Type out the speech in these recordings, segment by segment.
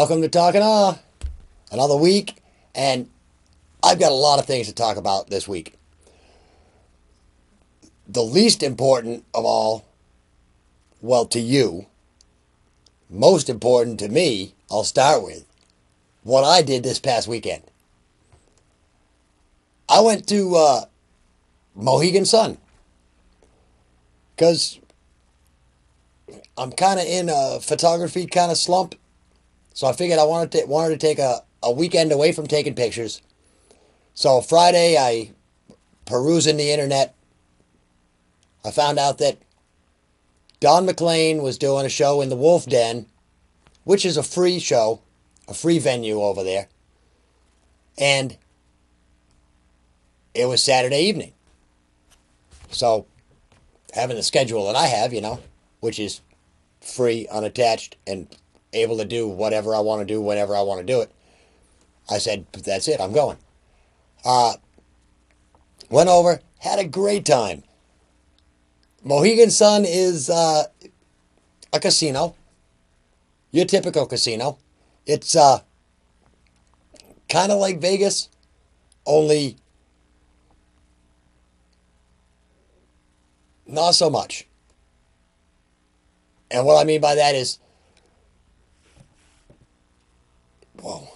Welcome to Talking Awe. Another week, and I've got a lot of things to talk about this week. The least important of all, well, to you, most important to me, I'll start with what I did this past weekend. I went to Mohegan Sun because I'm kind of in a photography kind of slump. So I figured I wanted to take a weekend away from taking pictures. So Friday, I perusing the internet. I found out that Don McLean was doing a show in the Wolf Den, which is a free show, a free venue over there. And it was Saturday evening. So having the schedule that I have, which is free, unattached, and able to do whatever I want to do whenever I want to do it, I said, that's it, I'm going. Went over, had a great time. Mohegan Sun is a casino. Your typical casino. It's kind of like Vegas, only not so much. And what I mean by that is, whoa,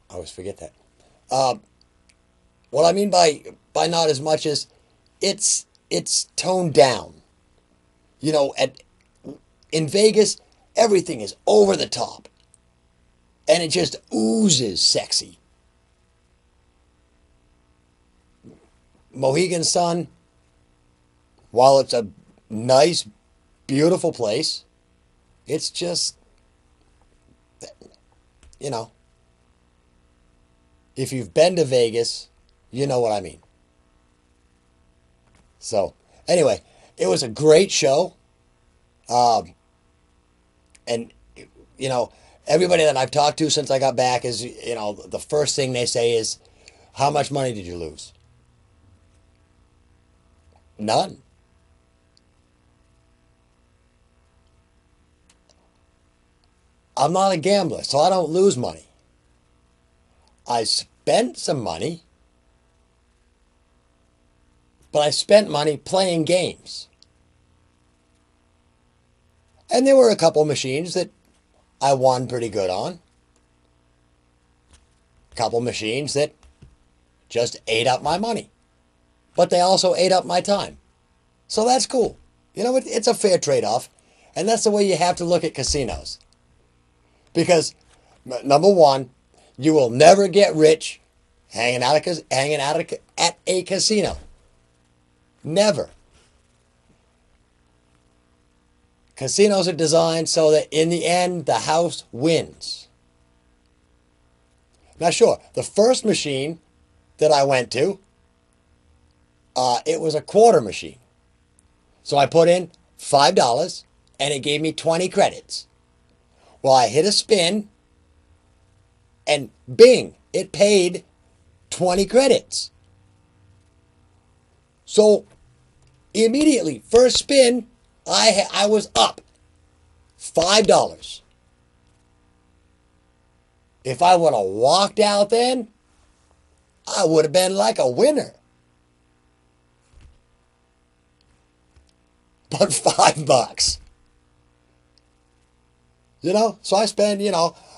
I always forget that. What I mean by not as much is it's toned down. In Vegas, everything is over the top, and it just oozes sexy. Mohegan Sun, while it's a nice, beautiful place, it's just, if you've been to Vegas, you know what I mean. So, anyway, it was a great show. And, everybody that I've talked to since I got back is, the first thing they say is, how much money did you lose? None. I'm not a gambler, so I don't lose money. I spent some money, but I spent money playing games. And there were a couple machines that I won pretty good on. A couple machines that just ate up my money. But they also ate up my time. So that's cool. It's a fair trade-off. And that's the way you have to look at casinos. Because, number one, you will never get rich hanging out at a casino. Never. Casinos are designed so that in the end, the house wins. Now, sure, the first machine that I went to, it was a quarter machine. So I put in $5 and it gave me 20 credits. Well, I hit a spin and bing, it paid 20 credits. So immediately, first spin, I was up $5. If I would have walked out then, I would have been like a winner. But $5. So I spend,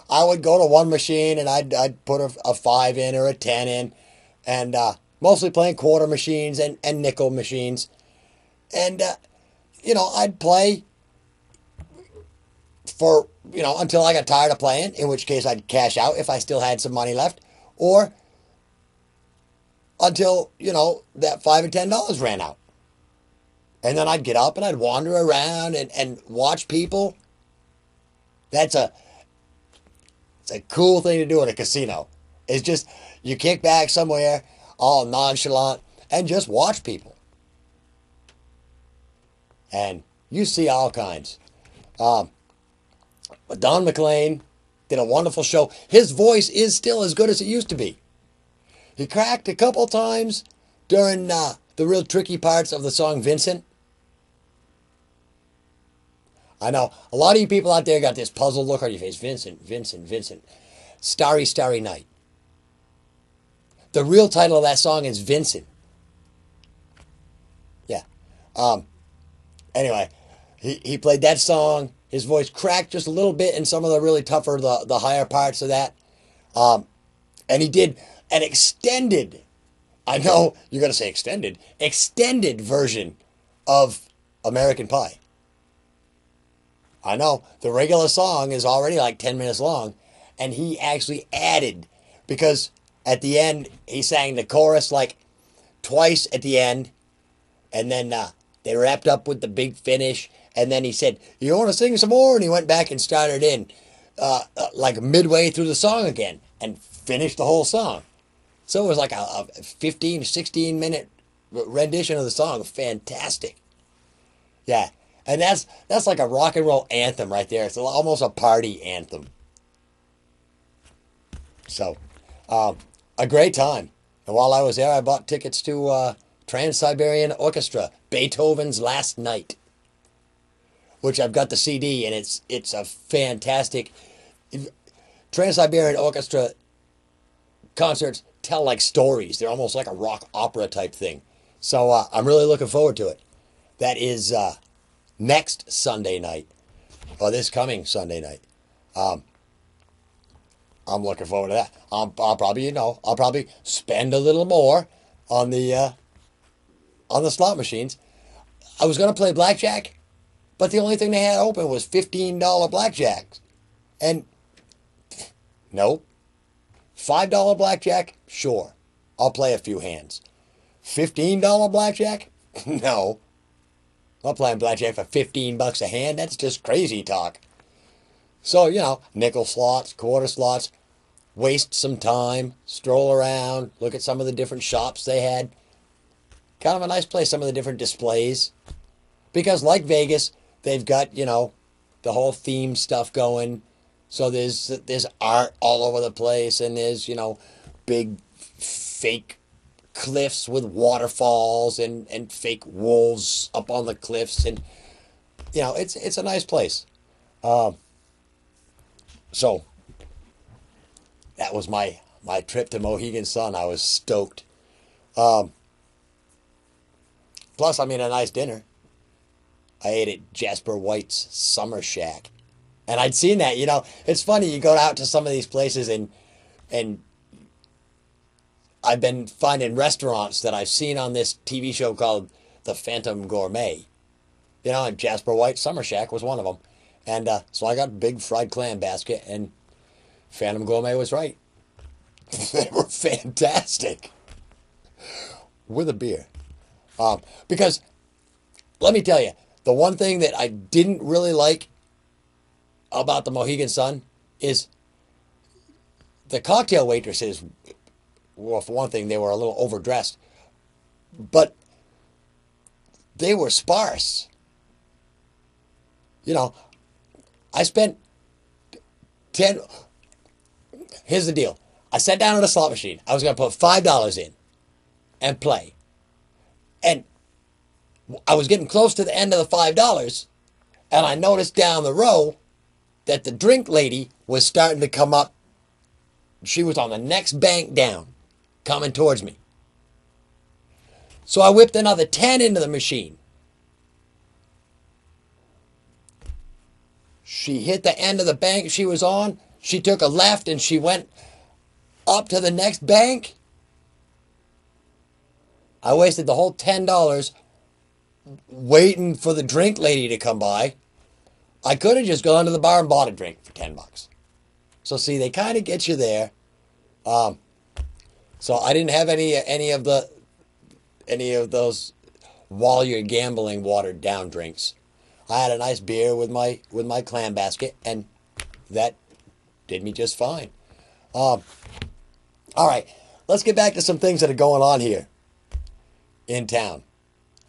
I would go to one machine and I'd put a 5 in or a 10 in, and mostly playing quarter machines and nickel machines. And, I'd play for, until I got tired of playing, in which case I'd cash out if I still had some money left, or until, that $5 or $10 ran out. And then I'd get up and I'd wander around and watch people. It's a cool thing to do at a casino. It's just, you kick back somewhere, all nonchalant, and just watch people. And you see all kinds. Don McLean did a wonderful show. His voice is still as good as it used to be. He cracked a couple times during the real tricky parts of the song Vincent. I know a lot of you people out there got this puzzled look on your face. Vincent, Vincent, Vincent. Starry, Starry Night. The real title of that song is Vincent. Yeah. Um, anyway, he played that song. His voice cracked just a little bit in some of the really tougher, the higher parts of that. Um, and he did an extended, I know you're going to say extended version of American Pie. I know the regular song is already like 10 minutes long, and he actually added, because at the end he sang the chorus like twice at the end, and then they wrapped up with the big finish, and then he said, "You want to sing some more?" And he went back and started in like midway through the song again and finished the whole song. So it was like a 15, 16 minute rendition of the song. Fantastic. Yeah. And that's like a rock and roll anthem right there. It's almost a party anthem. So, a great time. And while I was there, I bought tickets to Trans-Siberian Orchestra, Beethoven's Last Night, which I've got the CD, and it's a fantastic. Trans-Siberian Orchestra concerts tell like stories. They're almost like a rock opera type thing. So I'm really looking forward to it. That is next Sunday night, or this coming Sunday night. I'm looking forward to that. I'll probably spend a little more on the slot machines. I was gonna play blackjack, but the only thing they had open was $15 blackjacks, and nope. $5 blackjack, sure, I'll play a few hands. $15 blackjack, no. I'm playing blackjack for $15 a hand. That's just crazy talk. So, nickel slots, quarter slots, waste some time, stroll around, look at some of the different shops they had. Kind of a nice place, some of the different displays. Because like Vegas, they've got, the whole theme stuff going. So there's art all over the place, and there's, big fake cliffs with waterfalls and fake wolves up on the cliffs, and it's a nice place. So that was my trip to Mohegan Sun. I was stoked. Plus, I mean, a nice dinner. I ate at Jasper White's Summer Shack, and I'd seen that. It's funny, you go out to some of these places, and I've been finding restaurants that I've seen on this TV show called The Phantom Gourmet. And Jasper White Summer Shack was one of them. And so I got a big fried clam basket, and Phantom Gourmet was right. They were fantastic. With a beer. Because, let me tell you, the one thing that I didn't really like about the Mohegan Sun is the cocktail waitresses. Well, for one thing, they were a little overdressed, but they were sparse. I spent 10. Here's the deal. I sat down at a slot machine. I was going to put $5 in and play. And I was getting close to the end of the $5, and I noticed down the row that the drink lady was starting to come up. She was on the next bank down, coming towards me. So I whipped another 10 into the machine. She hit the end of the bank she was on. She took a left and she went up to the next bank. I wasted the whole $10 waiting for the drink lady to come by. I could have just gone to the bar and bought a drink for $10. So see, they kind of get you there. So I didn't have any of those while you're gambling watered down drinks. I had a nice beer with my clam basket, and that did me just fine. All right, let's get back to some things that are going on here in town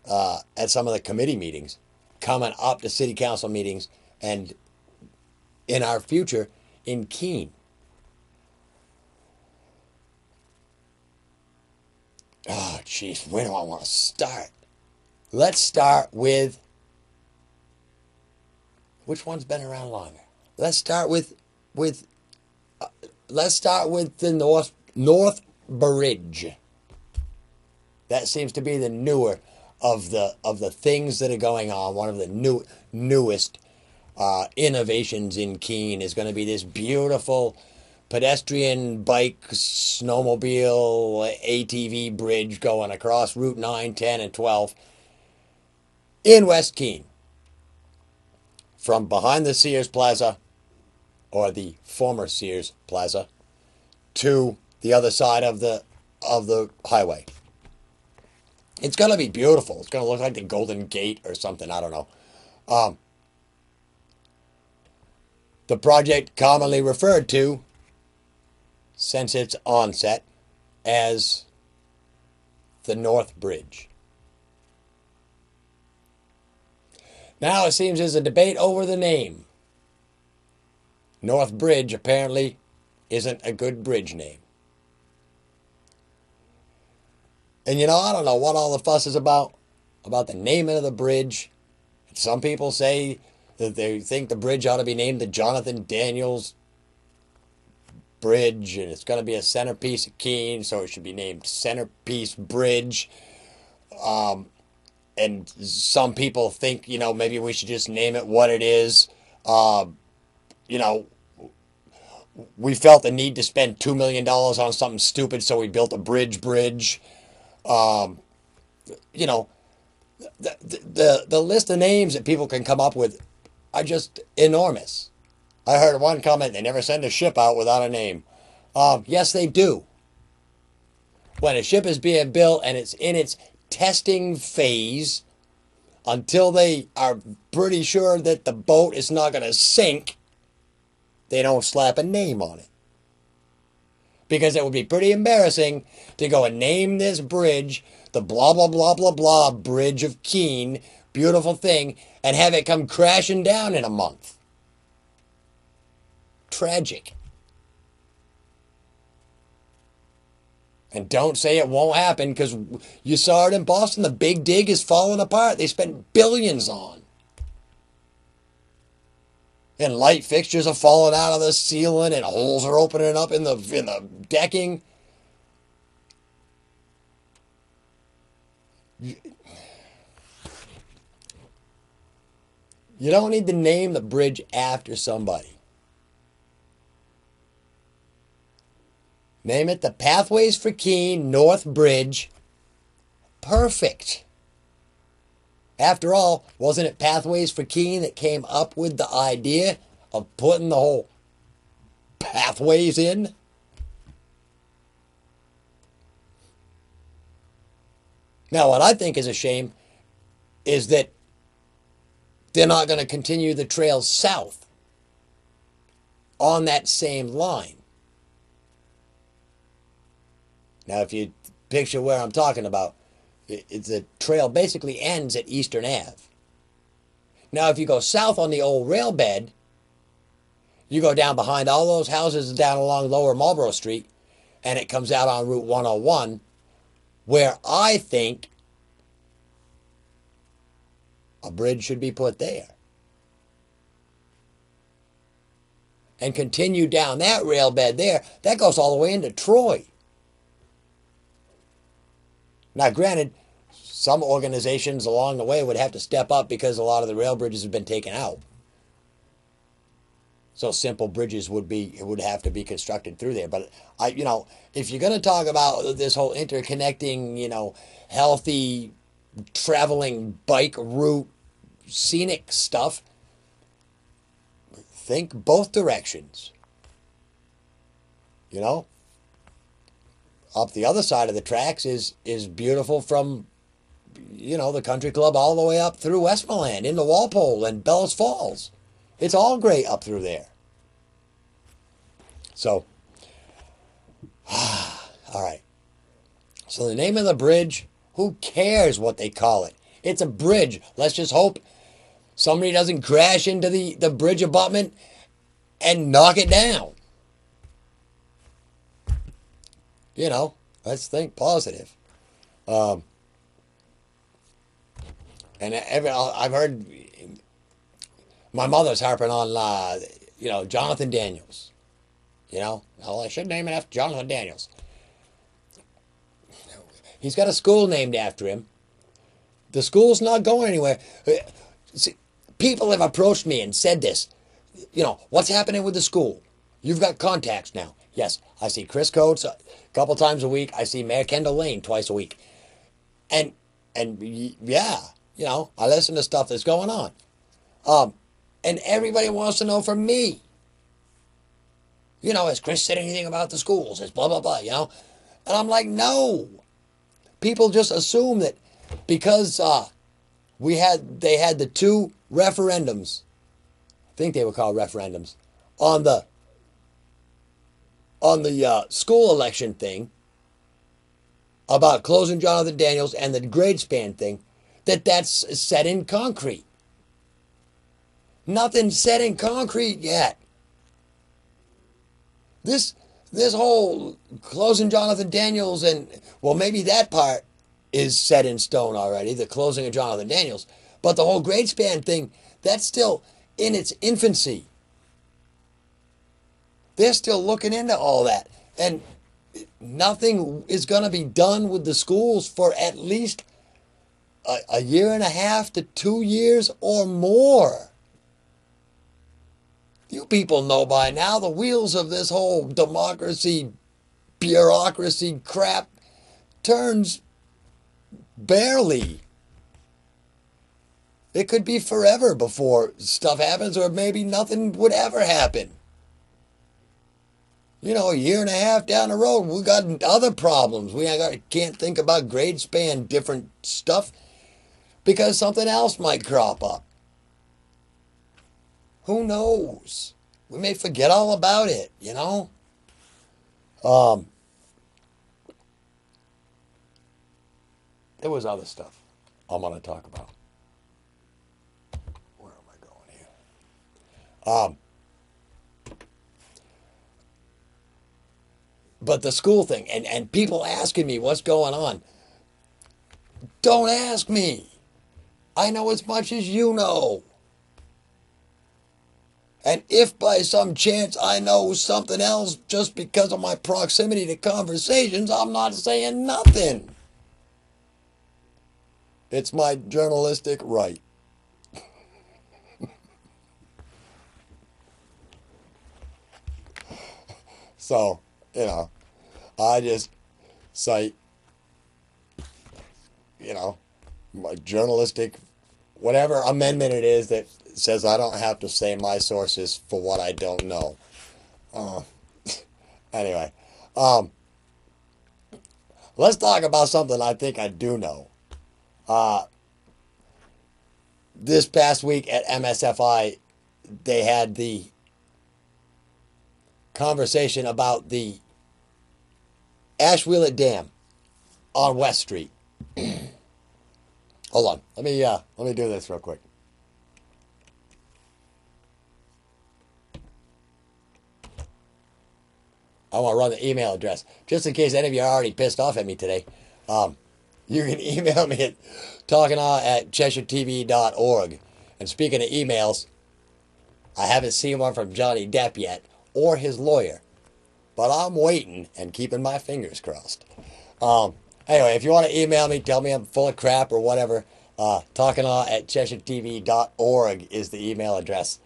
at some of the committee meetings, coming up to city council meetings, and in our future in Keene. Oh, jeez, where do I want to start? Let's start with Which one's been around longer? Let's start with let's start with the North Bridge. That seems to be the newer of the things that are going on. One of the newest innovations in Keene is going to be this beautiful pedestrian, bike, snowmobile, ATV bridge going across Route 9, 10, and 12 in West Keene. From behind the Sears Plaza, or the former Sears Plaza, to the other side of the highway. It's going to be beautiful. It's going to look like the Golden Gate or something. I don't know. The project commonly referred to, since its onset, as the North Bridge. Now it seems there's a debate over the name. North Bridge apparently isn't a good bridge name. And you know, I don't know what all the fuss is about the naming of the bridge. Some people say that they think the bridge ought to be named the Jonathan Daniels Bridge, and it's going to be a centerpiece of Keene, so it should be named Centerpiece Bridge. And some people think, you know, maybe we should just name it what it is. You know, we felt the need to spend $2 million on something stupid, so we built a bridge. You know, the list of names that people can come up with are just enormous. I heard one comment, they never send a ship out without a name. Yes, they do. When a ship is being built and it's in its testing phase, until they are pretty sure that the boat is not going to sink, they don't slap a name on it. Because it would be pretty embarrassing to go and name this bridge the blah, blah, blah, blah, blah Bridge of Keene, beautiful thing, and have it come crashing down in a month. Tragic. And don't say it won't happen, because you saw it in Boston. The Big Dig is falling apart. They spent billions on. And light fixtures are falling out of the ceiling, and holes are opening up in the decking. You don't need to name the bridge after somebody. Name it the Pathways for Keene North Bridge. Perfect. After all, wasn't it Pathways for Keene that came up with the idea of putting the whole pathways in? Now, what I think is a shame is that they're not going to continue the trail south on that same line. Now, if you picture where I'm talking about, the trail basically ends at Eastern Ave. Now, if you go south on the old rail bed, you go down behind all those houses down along Lower Marlborough Street, and it comes out on Route 101, where I think a bridge should be put there. And continue down that rail bed there. That goes all the way into Troy. Now, granted, some organizations along the way would have to step up because a lot of the rail bridges have been taken out. So simple bridges would have to be constructed through there. But if you're going to talk about this whole interconnecting, healthy traveling bike route, scenic stuff, think both directions. Up the other side of the tracks is beautiful from, the country club all the way up through Westmoreland into Walpole and Bellows Falls. It's all great up through there. So, all right. So the name of the bridge, who cares what they call it? It's a bridge. Let's just hope somebody doesn't crash into the bridge abutment and knock it down. Let's think positive. And I've heard My mother's harping on, Jonathan Daniels. Well, I should name it after Jonathan Daniels. He's got a school named after him. The school's not going anywhere. See, people have approached me and said this. What's happening with the school? You've got contacts now. Yes, I see Chris Coates a couple times a week. I see Mayor Kendall Lane twice a week. And yeah, I listen to stuff that's going on. And everybody wants to know from me. Has Chris said anything about the schools? It's blah, blah, blah, And I'm like, no. People just assume that because they had the two referendums, I think they were called referendums, on the school election thing about closing Jonathan Daniels and the grade span thing, that's set in concrete. Nothing's set in concrete yet. This whole closing Jonathan Daniels maybe that part is set in stone already, the closing of Jonathan Daniels. But the whole grade span thing, that's still in its infancy. They're still looking into all that. And nothing is going to be done with the schools for at least a year and a half to 2 years or more. You people know by now the wheels of this whole democracy, bureaucracy crap turns barely. It could be forever before stuff happens, or maybe nothing would ever happen. A year and a half down the road, we got other problems. We can't think about grade span different stuff because something else might crop up. Who knows? We may forget all about it, There was other stuff I'm going to talk about. Where am I going here? But the school thing, and people asking me what's going on. Don't ask me. I know as much as you know. And if by some chance I know something else just because of my proximity to conversations, I'm not saying nothing. It's my journalistic right. So, I just cite, my journalistic, whatever amendment it is that says I don't have to say my sources for what I don't know. Anyway, let's talk about something I think I do know. This past week at MSFI, they had the conversation about the Ashwheelet Dam on West Street. Hold on, let me do this real quick. I want to run the email address just in case any of you are already pissed off at me today. You can email me at talkingaw@cheshiretv.org. And speaking of emails, I haven't seen one from Johnny Depp yet or his lawyer, but I'm waiting and keeping my fingers crossed. Anyway, if you want to email me, tell me I'm full of crap or whatever, talkingaw@cheshiretv.org is the email address.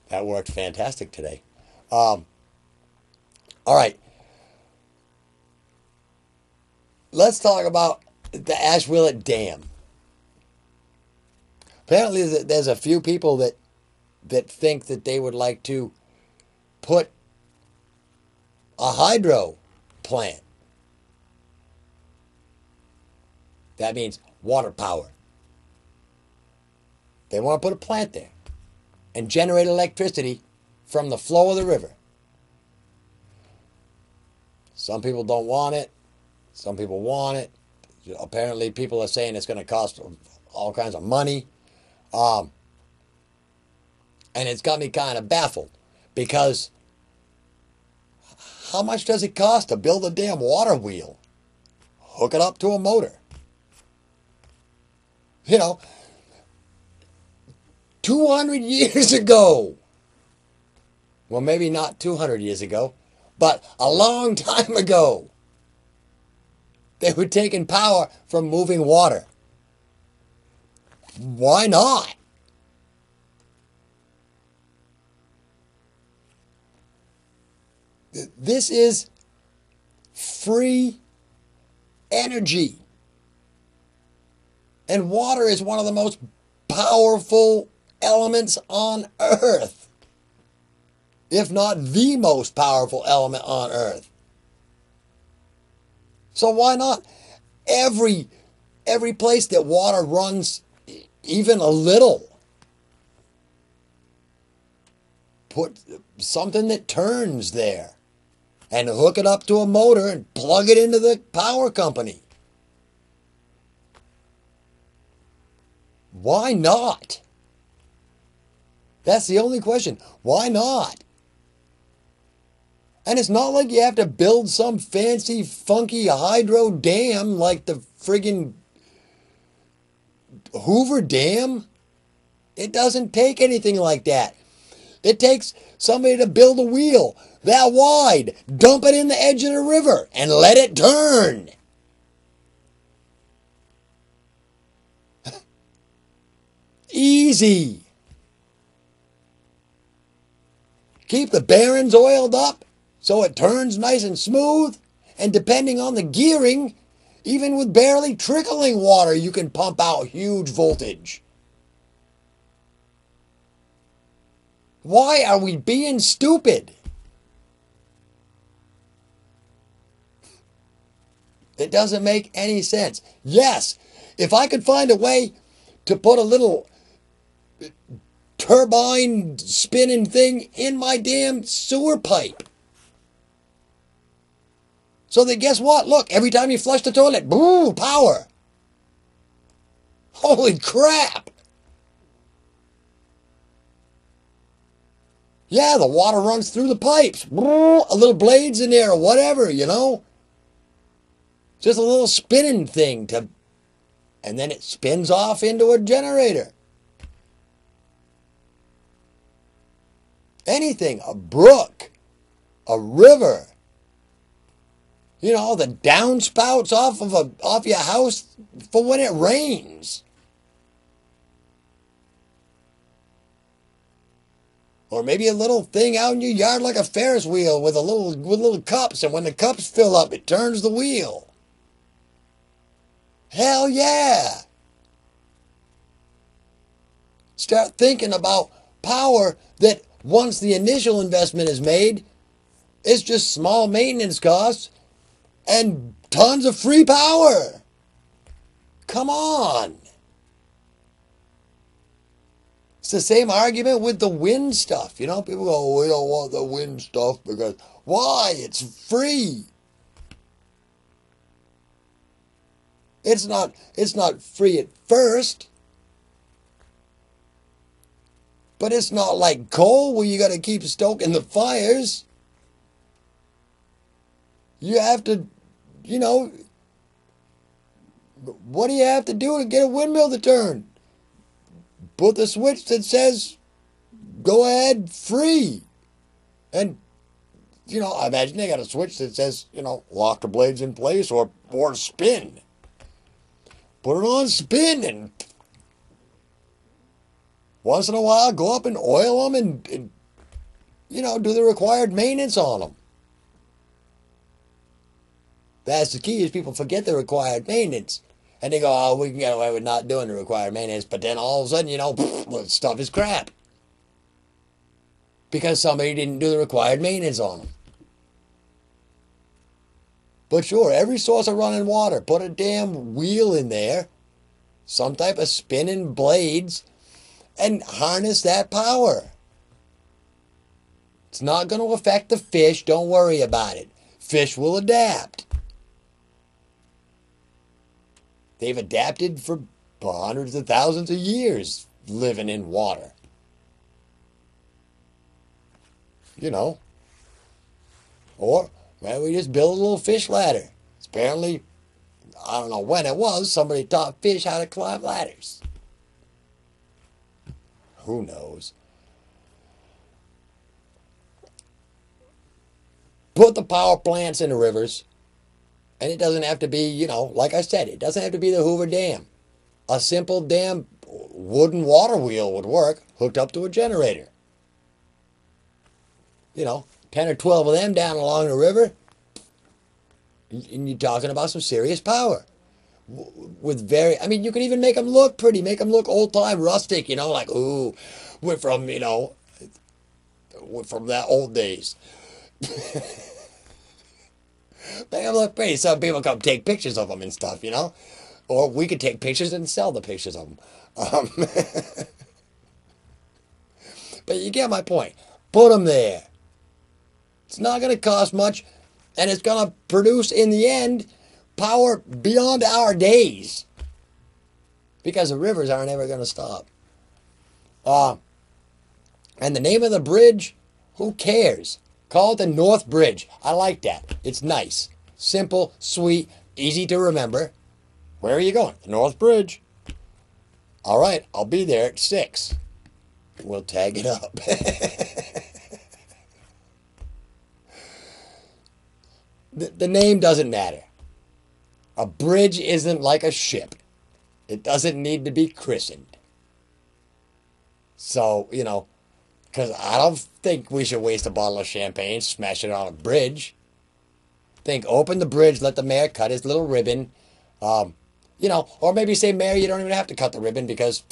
That worked fantastic today. All right. Let's talk about the Ashwheelet Dam. Apparently, there's a few people that think that they would like to put a hydro plant. That means water power. They want to put a plant there and generate electricity from the flow of the river. Some people don't want it. Some people want it. Apparently, people are saying it's going to cost all kinds of money. And it's got me kind of baffled because how much does it cost to build a damn water wheel? Hook it up to a motor. 200 years ago. Well, maybe not 200 years ago, but a long time ago. They were taking power from moving water. Why not? This is free energy. And water is one of the most powerful elements on Earth. If not the most powerful element on Earth. So why not? Every place that water runs even a little, put something that turns there and hook it up to a motor and plug it into the power company. Why not? That's the only question. Why not? And it's not like you have to build some fancy, funky hydro dam like the friggin' Hoover Dam. It doesn't take anything like that. It takes somebody to build a wheel that wide, dump it in the edge of the river, and let it turn. Easy. Keep the bearings oiled up so it turns nice and smooth, and depending on the gearing, even with barely trickling water, you can pump out huge voltage. Why are we being stupid? It doesn't make any sense. Yes, if I could find a way to put a little turbine spinning thing in my damn sewer pipe, so that, guess what? Look, every time you flush the toilet, boom, power. Holy crap. Yeah, the water runs through the pipes. A little blades in there or whatever, you know. Just a little spinning thing and then it spins off into a generator. Anything, a brook, a river. You know, the downspouts off your house for when it rains. Or maybe a little thing out in your yard like a Ferris wheel with little cups, and when the cups fill up, it turns the wheel. Hell yeah! Start thinking about power that once the initial investment is made, it's just small maintenance costs and tons of free power. Come on. It's the same argument with the wind stuff. You know, people go, oh, we don't want the wind stuff because, why? It's free. It's not free at first. But it's not like coal where you got to keep stoking the fires. You have to, you know, what do you have to do to get a windmill to turn? Put the switch that says, go ahead, free. And, you know, I imagine they got a switch that says, you know, lock the blades in place or spin. Put it on spin and once in a while go up and oil them and you know, do the required maintenance on them. That's the key, is people forget the required maintenance. And they go, oh, we can get away with not doing the required maintenance. But then all of a sudden, you know, the stuff is crap. Because somebody didn't do the required maintenance on them. But sure, every source of running water, put a damn wheel in there, some type of spinning blades, and harness that power. It's not going to affect the fish. Don't worry about it. Fish will adapt. They've adapted for hundreds of thousands of years living in water. You know. Or, well, we just build a little fish ladder. It's apparently, I don't know when it was, somebody taught fish how to climb ladders. Who knows? Put the power plants in the rivers, and it doesn't have to be, like I said, it doesn't have to be the Hoover Dam. A simple damn wooden water wheel would work, hooked up to a generator. 10 or 12 of them down along the river, and you're talking about some serious power. You can even make them look pretty, make them look old time rustic, like, ooh, we're from, we're from that old days. Make them look pretty. Some people come take pictures of them and stuff, Or we could take pictures and sell the pictures of them. But you get my point. Put them there. It's not going to cost much, and it's going to produce, in the end, power beyond our days. Because the rivers aren't ever going to stop. And the name of the bridge, who cares? Call it the North Bridge. I like that. It's nice. Simple, sweet, easy to remember. Where are you going? The North Bridge. All right, I'll be there at 6. We'll tag it up. The name doesn't matter. A bridge isn't like a ship. It doesn't need to be christened. So, because I don't think we should waste a bottle of champagne, smash it on a bridge. Open the bridge, let the mayor cut his little ribbon. Or maybe say, Mayor, you don't even have to cut the ribbon because,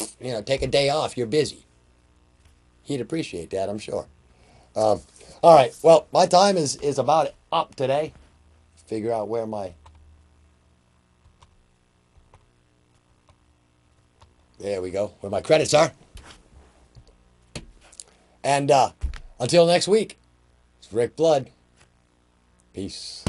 take a day off, you're busy. He'd appreciate that, I'm sure. All right, well, my time is about up today. Figure out where my... There we go, where my credits are. And until next week, it's Rick Blood. Peace.